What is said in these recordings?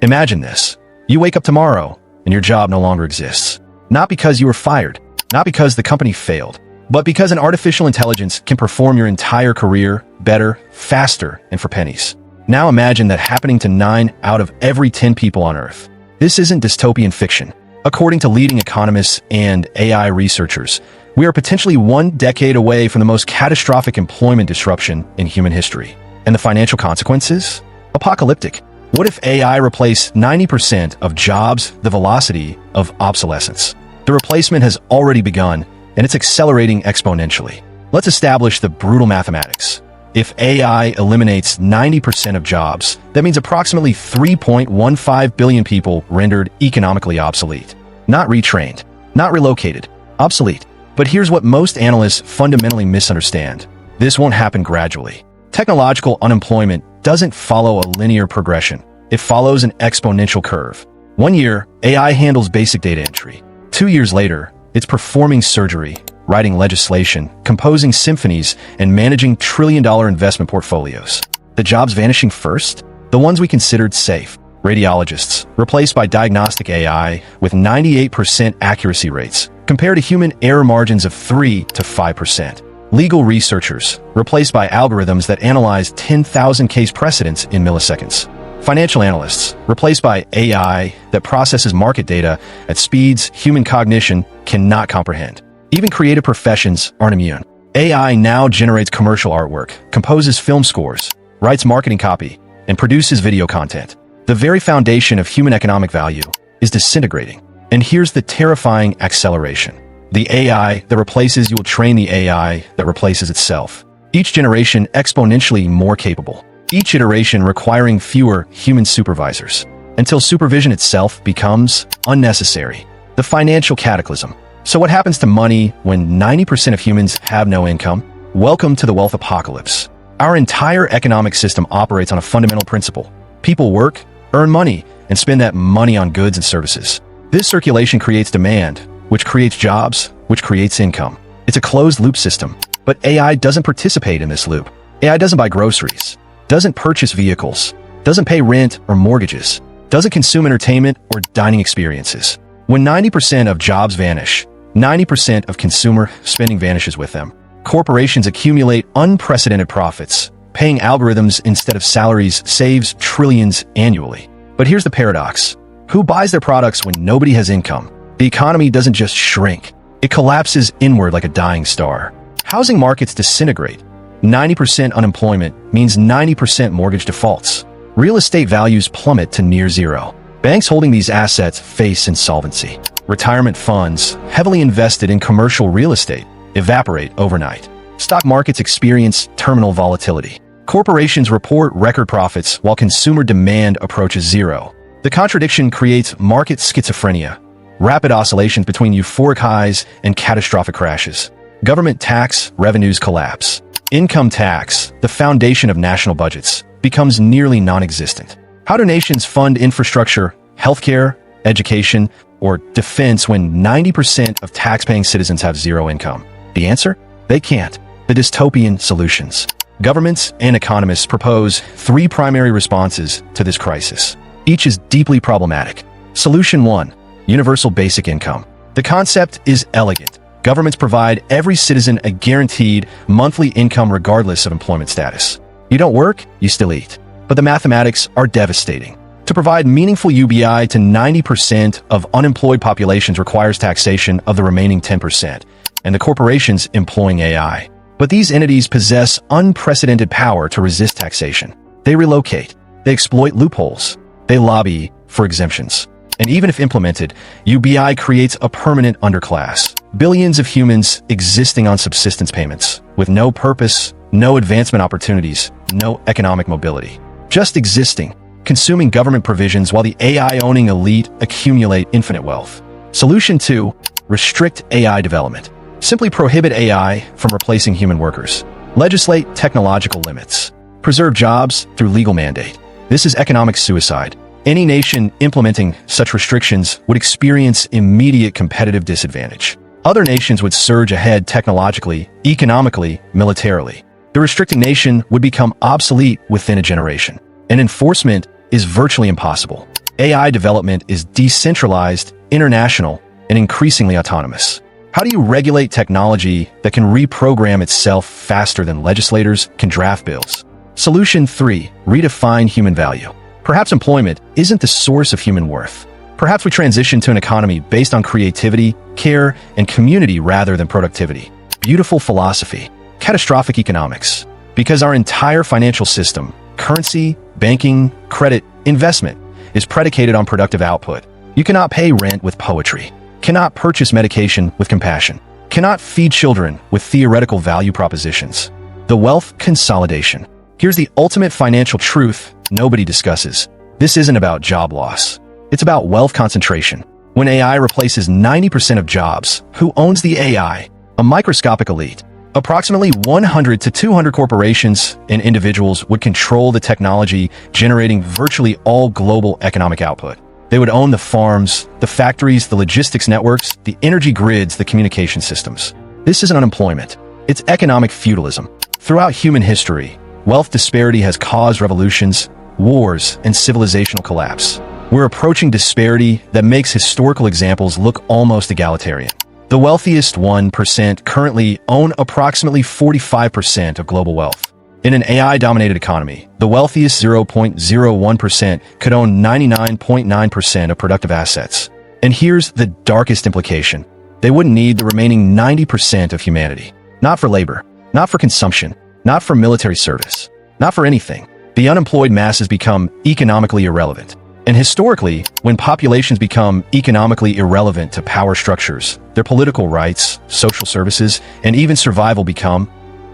Imagine this. You wake up tomorrow and your job no longer exists. Not because you were fired, not because the company failed, but because an artificial intelligence can perform your entire career better, faster, and for pennies. Now imagine that happening to 9 out of every 10 people on Earth. This isn't dystopian fiction. According to leading economists and AI researchers, we are potentially 1 decade away from the most catastrophic employment disruption in human history. And the financial consequences? Apocalyptic. What if AI replaced 90% of jobs, the velocity of obsolescence? The replacement has already begun, and it's accelerating exponentially. Let's establish the brutal mathematics. If AI eliminates 90% of jobs, that means approximately 3.15 billion people rendered economically obsolete. Not retrained, not relocated, obsolete. But here's what most analysts fundamentally misunderstand. This won't happen gradually. Technological unemployment doesn't follow a linear progression. It follows an exponential curve. 1 year, AI handles basic data entry. 2 years later, it's performing surgery, writing legislation, composing symphonies, and managing trillion-dollar investment portfolios. The jobs vanishing first? The ones we considered safe. Radiologists, replaced by diagnostic AI with 98% accuracy rates, compared to human error margins of 3 to 5%. Legal researchers, replaced by algorithms that analyze 10,000 case precedents in milliseconds. Financial analysts, replaced by AI that processes market data at speeds human cognition cannot comprehend. Even creative professions aren't immune. AI now generates commercial artwork, composes film scores, writes marketing copy, and produces video content. The very foundation of human economic value is disintegrating. And here's the terrifying acceleration. The AI that replaces you will train the AI that replaces itself. Each generation exponentially more capable. Each iteration requiring fewer human supervisors, until supervision itself becomes unnecessary. The financial cataclysm. So what happens to money when 90% of humans have no income? Welcome to the wealth apocalypse. Our entire economic system operates on a fundamental principle. People work, earn money, and spend that money on goods and services. This circulation creates demand, which creates jobs, which creates income. It's a closed-loop system, but AI doesn't participate in this loop. AI doesn't buy groceries, doesn't purchase vehicles, doesn't pay rent or mortgages, doesn't consume entertainment or dining experiences. When 90% of jobs vanish, 90% of consumer spending vanishes with them. Corporations accumulate unprecedented profits. Paying algorithms instead of salaries saves trillions annually. But here's the paradox. Who buys their products when nobody has income? The economy doesn't just shrink. It collapses inward like a dying star. Housing markets disintegrate. 90% unemployment means 90% mortgage defaults. Real estate values plummet to near zero. Banks holding these assets face insolvency. Retirement funds, heavily invested in commercial real estate, evaporate overnight. Stock markets experience terminal volatility. Corporations report record profits while consumer demand approaches zero. The contradiction creates market schizophrenia, rapid oscillations between euphoric highs and catastrophic crashes. Government tax revenues collapse. Income tax, the foundation of national budgets, becomes nearly non-existent. How do nations fund infrastructure, healthcare, education, or defense when 90% of tax-paying citizens have zero income? The answer? They can't. The dystopian solutions. Governments and economists propose 3 primary responses to this crisis. Each is deeply problematic. Solution 1. Universal basic income. The concept is elegant. Governments provide every citizen a guaranteed monthly income regardless of employment status. You don't work, you still eat. But the mathematics are devastating. To provide meaningful UBI to 90% of unemployed populations requires taxation of the remaining 10%, and the corporations employing AI. But these entities possess unprecedented power to resist taxation. They relocate. They exploit loopholes. They lobby for exemptions. And even if implemented, UBI creates a permanent underclass. Billions of humans existing on subsistence payments, with no purpose, no advancement opportunities, no economic mobility. Just existing, consuming government provisions while the AI-owning elite accumulate infinite wealth. Solution 2. Restrict AI development. Simply prohibit AI from replacing human workers. Legislate technological limits. Preserve jobs through legal mandate. This is economic suicide. Any nation implementing such restrictions would experience immediate competitive disadvantage. Other nations would surge ahead technologically, economically, militarily. The restricting nation would become obsolete within a generation. And enforcement is virtually impossible. AI development is decentralized, international, and increasingly autonomous. How do you regulate technology that can reprogram itself faster than legislators can draft bills? Solution 3. Redefine human value. Perhaps employment isn't the source of human worth. Perhaps we transition to an economy based on creativity, care, and community rather than productivity. Beautiful philosophy. Catastrophic economics. Because our entire financial system, currency, banking, credit, investment, is predicated on productive output. You cannot pay rent with poetry, cannot purchase medication with compassion, cannot feed children with theoretical value propositions. The wealth consolidation. Here's the ultimate financial truth nobody discusses. This isn't about job loss. It's about wealth concentration. When AI replaces 90% of jobs, who owns the AI? A microscopic elite. Approximately 100 to 200 corporations and individuals would control the technology, generating virtually all global economic output. They would own the farms, the factories, the logistics networks, the energy grids, the communication systems. This isn't unemployment. It's economic feudalism. Throughout human history, wealth disparity has caused revolutions, wars, and civilizational collapse. We're approaching disparity that makes historical examples look almost egalitarian. The wealthiest 1% currently own approximately 45% of global wealth. In an AI-dominated economy, the wealthiest 0.01% could own 99.9% of productive assets. And here's the darkest implication. They wouldn't need the remaining 90% of humanity. Not for labor, not for consumption, not for military service, not for anything. The unemployed masses become economically irrelevant. And historically, when populations become economically irrelevant to power structures, their political rights, social services, and even survival become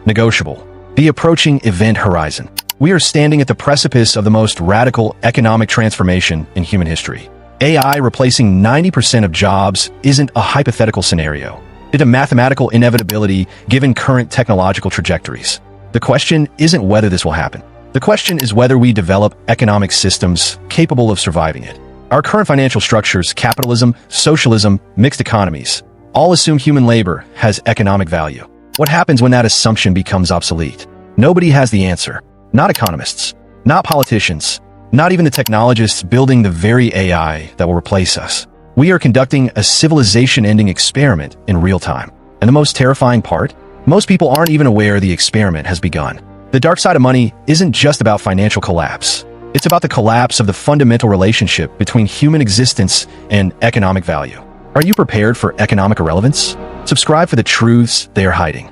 negotiable. The approaching event horizon. We are standing at the precipice of the most radical economic transformation in human history. AI replacing 90% of jobs isn't a hypothetical scenario. It's a mathematical inevitability given current technological trajectories. The question isn't whether this will happen. The question is whether we develop economic systems capable of surviving it. Our current financial structures, capitalism, socialism, mixed economies, all assume human labor has economic value. What happens when that assumption becomes obsolete? Nobody has the answer. Not economists, not politicians, not even the technologists building the very AI that will replace us. We are conducting a civilization-ending experiment in real time. And the most terrifying part? Most people aren't even aware the experiment has begun. The dark side of money isn't just about financial collapse. It's about the collapse of the fundamental relationship between human existence and economic value. Are you prepared for economic irrelevance? Subscribe for the truths they are hiding.